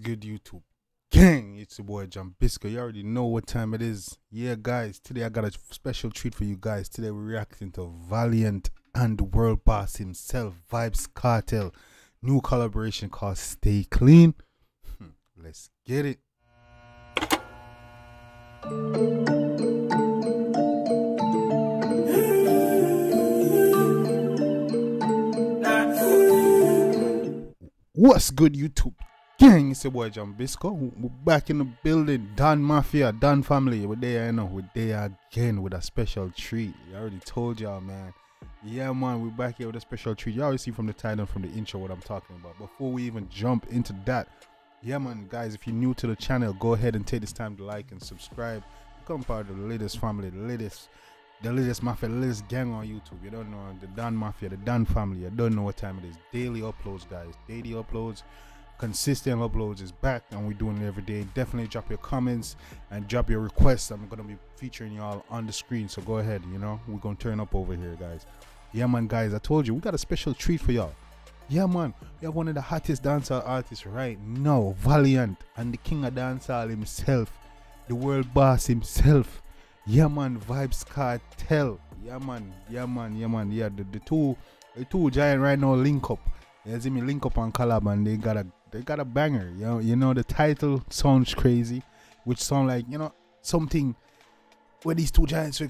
good, YouTube gang? It's your boy Jambisco. You already know what time it is. Yeah, guys, today I got a special treat for you guys. Today we're reacting to Valiant and the world boss himself, Vybz Kartel. New collaboration called Stay Clean. Let's get it. What's good, YouTube gang? It's your boy Jambisco. We're back in the building. Don Mafia, Don family. We're there, you know. We're there again with a special treat. I already told y'all, man. Yeah, man, we're back here with a special treat. You already see from the title, from the intro, what I'm talking about. Before we even jump into that, yeah, man, guys, if you're new to the channel, go ahead and take this time to like and subscribe. Become part of the latest family, the latest mafia, the latest gang on YouTube. You don't know the Don Mafia, the Don family. You don't know what time it is. Daily uploads, guys. Daily uploads, consistent uploads is back, and we're doing it every day. Definitely drop your comments and drop your requests. I'm gonna be featuring y'all on the screen, so go ahead. You know, we're gonna turn up over here, guys. Yeah, man, guys, I told you we got a special treat for y'all. Yeah, man, we have one of the hottest dancehall artists right now, Valiant, and the king of dancehall himself, the world boss himself. Yeah, man, Vybz Kartel. Yeah, man, yeah, man, yeah, man. Yeah, the two giant right now link up. You see me link up on collab, and they got a banger. You know the title sounds crazy, which sound like, you know, something where these two giants will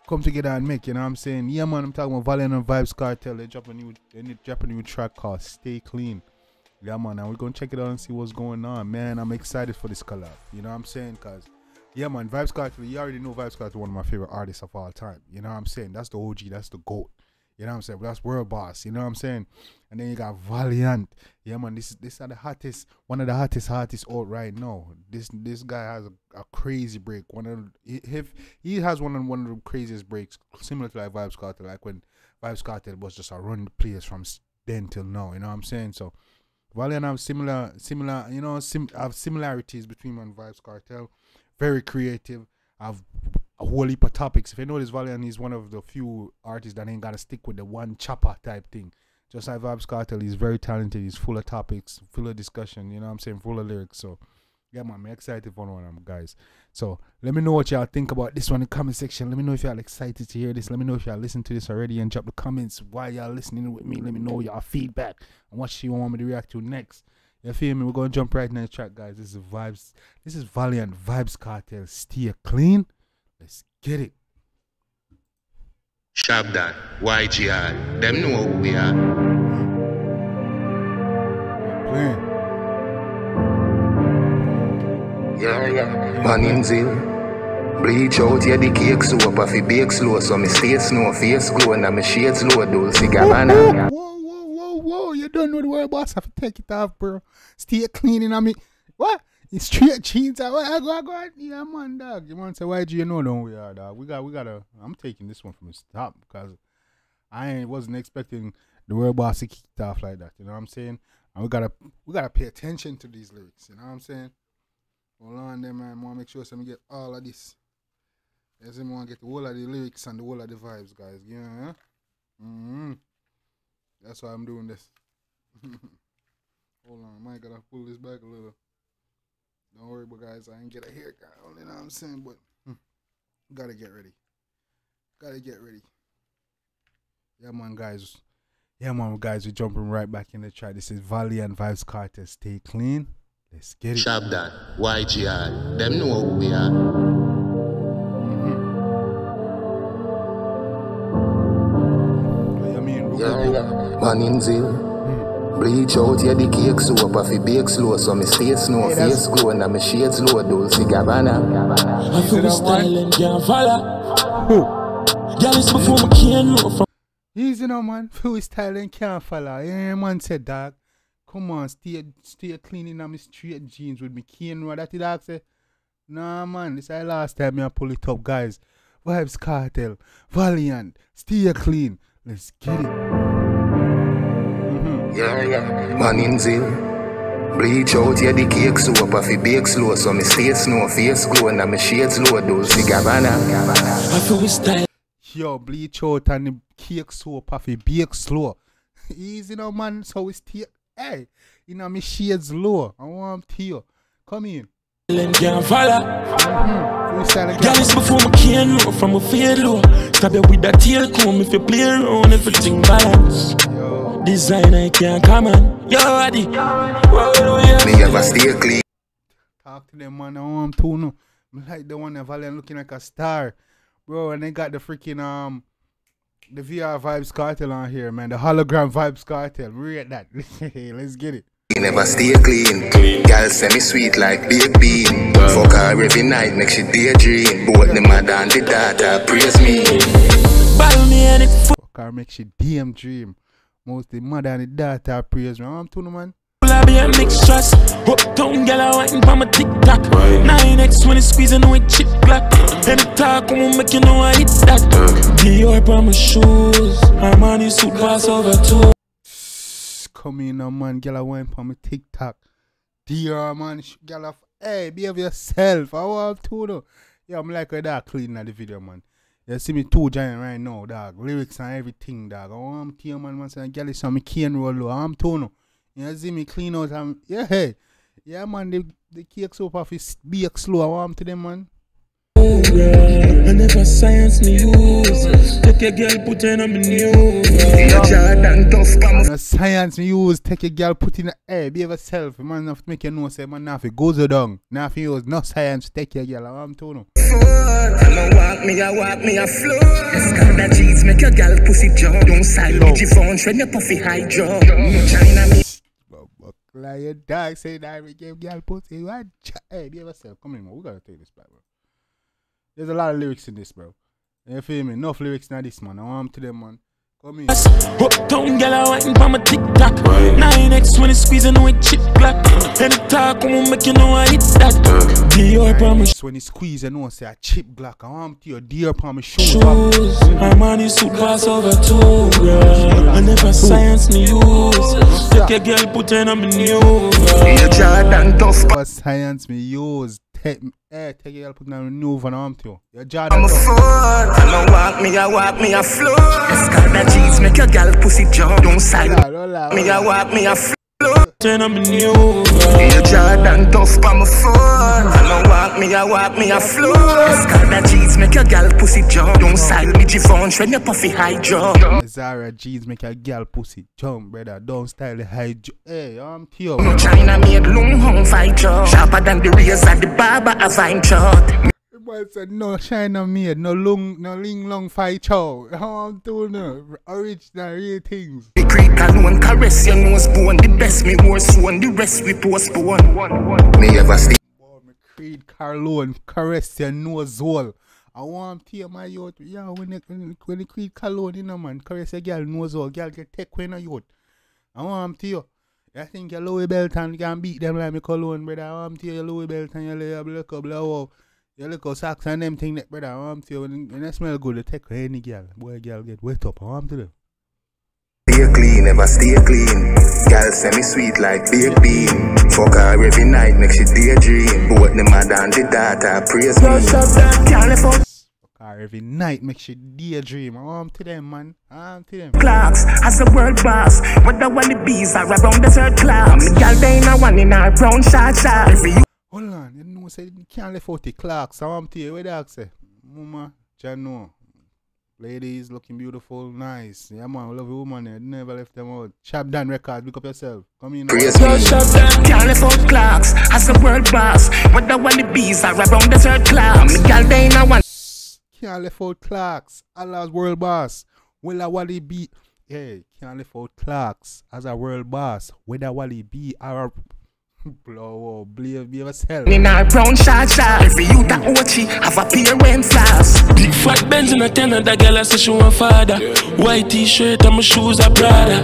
come together and make. You know what I'm saying? Yeah, man, I'm talking about Valiant and Vybz Kartel. They drop a new track called Stay Clean. Yeah, man, and we're gonna check it out and see what's going on. Man, I'm excited for this collab. You know what I'm saying? Cause yeah, man, Vybz Kartel, you already know Vybz Kartel is one of my favorite artists of all time. You know what I'm saying? That's the OG, that's the GOAT. You know what I'm saying? But that's world boss. You know what I'm saying? And then you got Valiant. Yeah, man, this are the hottest, one of the hottest artists out right now. This guy has a crazy break. He has one of the craziest breaks, similar to like Vybz Kartel, like when Vybz Kartel was just a run the place from then till now. You know what I'm saying? So Valiant have similar, you know, have similarities between him and Vybz Kartel. Very creative. Have a whole heap of topics. If you notice, Valiant is one of the few artists that ain't gotta stick with the one chopper type thing. Just like Vybz Kartel, he's very talented. He's full of topics, full of discussion. You know what I'm saying? Full of lyrics. So yeah, man, I'm excited for one of them, guys. So let me know what y'all think about this one in the comment section. Let me know if y'all excited to hear this. Let me know if y'all listened to this already, and drop the comments while y'all listening with me. Let me know y'all feedback and what you want me to react to next. You feel me? We're gonna jump right into the track, guys. This is Valiant, Vybz Kartel, Stay Clean. Let's get it. Shabdan, YGR, them know who we are. Yeah. Man in zeal. Bleach out, yeah, the cake soap. If it bake slow, so me stay snow, face glow, and my shades low, Dulce Gabbana. Whoa, you don't know the word, boss. I have to take it off, bro. Stay cleaning on me. What? It's straight jeans. Go on. Yeah, man, dog. You want to say YG, you know don't we are, dog. We gotta, I'm taking this one from the stop, because I wasn't expecting the word boss to kick it off like that. You know what I'm saying? And we gotta pay attention to these lyrics. You know what I'm saying? Hold on there, man. I want to make sure so we get all of this. Yes, I want to get the whole of the lyrics and the whole of the vibes, guys. Yeah. That's why I'm doing this. Hold on, I might gotta pull this back a little. Don't worry, but guys, I ain't get a haircut. You know what I'm saying? But gotta get ready. Yeah, man, guys. We're jumping right back in the track. This is Valiant, Vybz Kartel, Stay Clean. Let's get it. Shabdan, YGR, them know who we are. What you mean? Yeah. Man in zeal. Bleach out, yeah, the cake soap. If it bake slow, so me stay snow, face glow, and my shades low, Dulce Gabbana. I feel style and can't follow. Girl, it's before me can't know from. Easy now, man. Feel style and can't follow. Yeah, man said, dog. Come on, stay cleaning on my straight jeans with me cane road. That dog say, nah, man, this is the last time I pull it up, guys. Vybz Kartel, Valiant, stay clean. Let's get it. Yeah. Man in zeal. Bleach out, yeah, the cake soap. If it bake slow, so me stay snow, face glow, and my shades low, Dulce Gabbana. I feel style. Yo, bleach out and the cake soap. If it bake slow. Easy now, man. So we stay. Hey, You know, me shades low. I want to you. Come in. Can't follow. Freestyle Girl, it's before my can know from a fade low. Stab you with that tail comb if you play around, everything balance. Yo. Designer can't come on. Yo, Addy. Me ever stay clean. Talk to them, man. I want to know. I like the one that Valiant looking like a star. Bro, and they got the freaking, the VR Vybz Kartel on here, man. The hologram Vybz Kartel. Read that. Let's get it. Never stay clean. Girl say me sweet like baked bean. Fuck her every night, make she daydream. Both the mother and the daughter praise me. Ball me and it Fuck her, make she DM dream. Most the mother and the daughter praise me. I'm tuning, man. full of be a mixed stress. Uptown girl I waiting for my TikTok. 9x when it's squeezing away chip black. And the talk won't make you know I hit that. Dior on my shoes. Armani suit pass over too. Come in now, man. Girl, I went for my TikTok. Dear man, girl, hey, behave yourself. I want to know. Yeah, I'm like a dog clean at the video, man. You see me too giant right now, dog. Lyrics and everything, dog. I want to man, man. Say, girl, it's on me cane roll low. I'm to know. You see me clean out and yeah, hey. Yeah, man, the cake soap off is bake slow. I want to them, man. I never science me use. Take a girl, put her on my news. No science me use. Take a girl, put in the air. Behave yourself. Man, have to make you know, say, man, now if it goes down. Now if you use no science, take your girl. I want to know. I walk me a floor. That cheese make your girl pussy jump. Don't side with your phone, when your puffy high jaw. No China me. Like your dog say that we give girl pussy. What? Hey, behave yourself. Come in, man. We gotta take this back, bro. There's a lot of lyrics in this, bro. You feel me? Enough lyrics in this, man. I want to them, man. Come in. Uptown girl I waiting for my TikTok. 9x when it's squeezing away chip black. And the talk won't make you know I hit that. Dior on my When you squeeze, I know say a chip Glock. I want to your dear upon my shoes. Armani suit pass over too, girl. I never science me use. Take a girl, put her on my news. What science me use? Take a girl, put her on the news and I'm to you. Your Jordan. I'm a fool. I walk me a floor. That cheese make your girl pussy jump. Don't side me, I walk me a floor. Turn on my news. Your Jordan tough pa my phone. I walk me a floor. That cheese make your girl pussy jump. Don't side me your phone, when your puffy high jump. Zara jeans make a girl pussy jump, brother. Don't style the high jump. Hey, I'm to you. No China made long home fight job. Sharper than the razor, the barber a vine chart. Boy said no China made, no ling long fight chow. How I'm doing original real things. The creek alone caress your nose bone. The best me horse one, the rest we postpone. Me ever stay. Boy, me Creed Carlone caress your nose hole. I want to hear my youth. Yeah, when the Creed Carlone, you know, man, caress your girl nose hole, girl get take when a youth. I want to hear. I think your Louis Belton can beat them like me Cologne, brother. I want to hear your Louis Belton, you lay up, look up, blow up. You look at socks and them thing that, brother. I want to you when they smell good, they take any girl. Boy, girl get wet up. I want to do. Stay clean, never stay clean. Girl say me sweet like baked bean. Fuck her every night, make she daydream. Both the mother and the daughter praise me. Fuck her every night, make she daydream. I want to them, man. I want to them. Clocks as a world boss. Whether one the bees are around the third clocks. Me girl they in a one in a brown shot. Hold on, you know, say you can't left out the clocks. I want to hear what dog say. Mama, Jano. Ladies looking beautiful, nice. Yeah, man, we love you, woman. You never left them out. Sharp down records, pick up yourself. Come in. Can't left out clocks as a world boss. Whether one the bees are around the third clocks. Me girl they in a one. Can't left out clocks. Allah's world boss. Whether Wally be. Hey, can't left out clocks as a world boss. Whether Wally be or. Blow up, believe yourself. In our brown shot, every youth that Ochi have a pair when flash. Big fat Benz in a tenner, that girl I say she want father. White t-shirt and my shoes are Prada.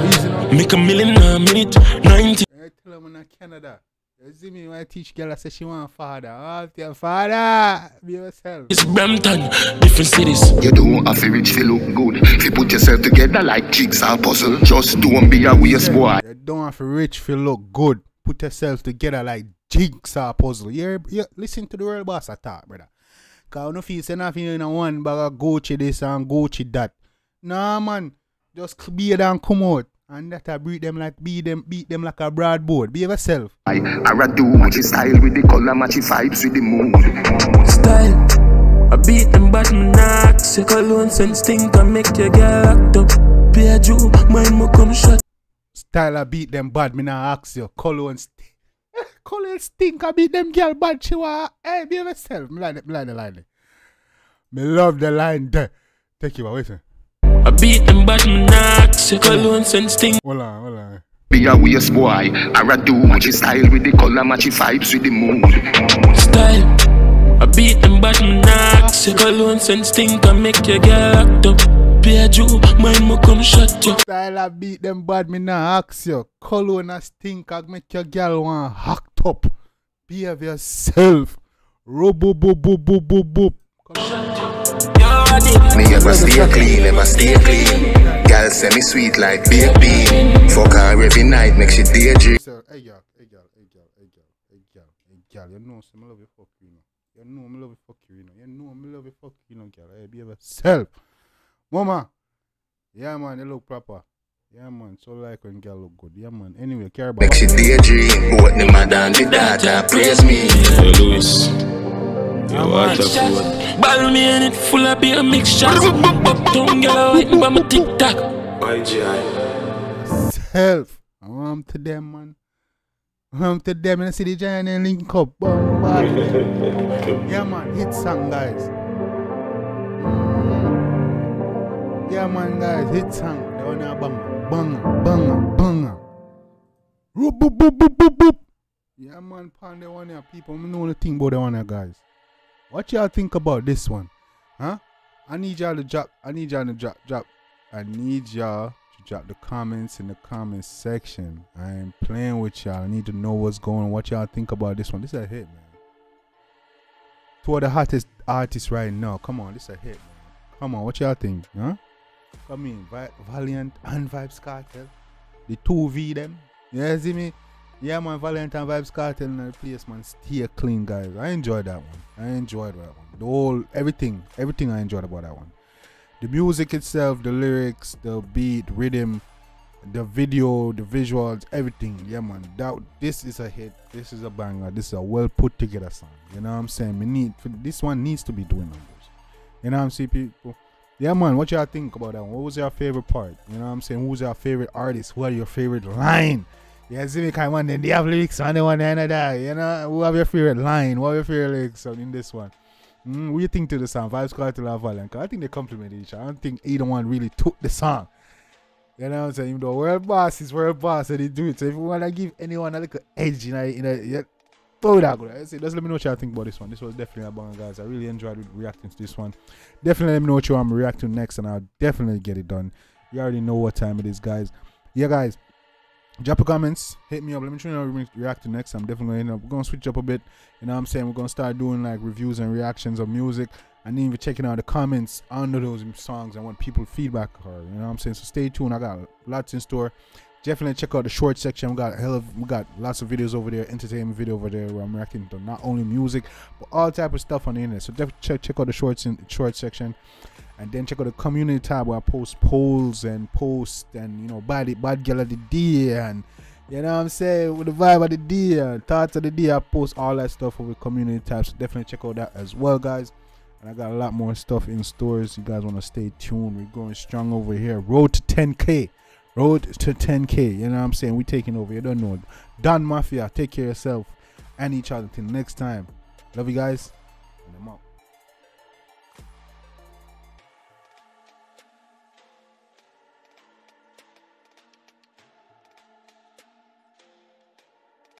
Make $1 million a minute, 90. I tell them in Canada. You see me when I teach girl I say she want father. Oh, your father, be yourself. It's Brampton, different cities. You don't have to rich to look good. If you put yourself together like jigsaw puzzle, just don't be a waste boy. You don't have to rich to look good. Put yourself together like jigsaw puzzle. You listen to the real boss attack, brother. Cause I don't feel say nothing in a one bag of Gucci this and Gucci that. Nah, man. Just be there and come out And that I beat them like beat them like a broadboard. Be yourself. I do match style with the color, match vibes with the mood. Style, I beat them but me knocks. Your cologne and stink and make your girl act up. Be a Jew, mine mo come shot. Style, I beat them bad, me nah ask you. Cologne stink. Cologne stink, I beat them girl bad. She wa, hey, be yourself. Me like the line. Me love the line there. Take you away, sir. I beat them but me knocks. Your cologne and stink. Hold on. Be a waste boy. I do match style with the color, match vibes with the mood. Style, I beat them but me knocks. Your cologne and stink and make your girl act up. Be a Jew, mine mo come shot you. Style, I beat them bad, me nah ask you. Cologne and stink, I make your girl want hacked up. Behave yourself. Robo boop boop boop boop boop. Me ever stay clean. Girl say me sweet like baked bean. Fuck her every night, make she daydream. Hey girl. You know, so me love you fuck you, You know me love you fuck you, You know me love you fuck you, girl. Hey, be yourself. Mama. Yeah, man, you look proper. Yeah, man, so like when girl look good. Yeah, man. Anyway, care about. Make she daydream. Both the mother and the daughter praise me. Hey, Louis. You want a food? Ball me and it full of beer mixture. Don't get out by my TikTok. Self. I'm to them, man. I'm to them and I see the giant and link up. Yeah, man. Hit song, guys. Yeah, man, guys. Hit song. They want to bang. Boop, boop, boop, boop, boop, boop. Yeah, man. Pan the one here, people. I know the thing about the one here, guys. What y'all think about this one? Huh? I need y'all to drop. I need y'all to drop the comments in the comment section. I am playing with y'all. I need to know what's going on. What y'all think about this one? This is a hit, man. Two of the hottest artists right now. Come on, this is a hit, man. Come on, what y'all think? Huh? Come in, Valiant and Vybz Kartel. The 2V them. You see me? Yeah, man, Valiant and Vybz Kartel in the place, man. Stay clean, guys. I enjoyed that one. The whole, everything I enjoyed about that one. The music itself, the lyrics, the beat, rhythm, the video, the visuals, everything. Yeah, man. This is a hit. This is a banger. This is a well put together song. You know what I'm saying? This one needs to be doing numbers. You know what I'm saying, people? Yeah, man. What y'all think about that one? What was your favorite part? You know what I'm saying? Who's your favorite artist? Who are your favorite line? Yeah, see me kind of then they have lyrics on the one and that. You know, who have your favorite line? What have your favorite lyrics in this one? What do you think to the song? Vybz Kartel or Valiant? I think they complement each other. I don't think either one really took the song. You know what I'm saying? Even though world boss is world boss, and they do it. So if you want to give anyone a little edge, throw that good. Just let me know what y'all think about this one. This was definitely a banger, guys. I really enjoyed reacting to this one. Definitely let me know what you want me to react to next, and I'll definitely get it done. You already know what time it is, guys. Yeah, guys. Drop your comments, hit me up. Let me try to react to next. I'm definitely we're gonna switch up a bit. You know what I'm saying? We're gonna start doing like reviews and reactions of music, and even checking out the comments under those songs and what people feedback are. You know what I'm saying? So stay tuned. I got lots in store. Definitely check out the short section. We got lots of videos over there, entertainment video over there where I'm reacting to not only music but all type of stuff on the internet. So definitely check out the short section. And then check out the community tab where I post polls and posts and bad girl of the day and you know what I'm saying, with the vibe of the day, thoughts of the day. I post all that stuff over the community tab, so definitely check out that as well, guys. And I got a lot more stuff in stores. You guys want to stay tuned. We're going strong over here. Road to 10K. You know what I'm saying? We're taking over. You don't know. Don Mafia, take care of yourself and each other. Till next time. Love you guys.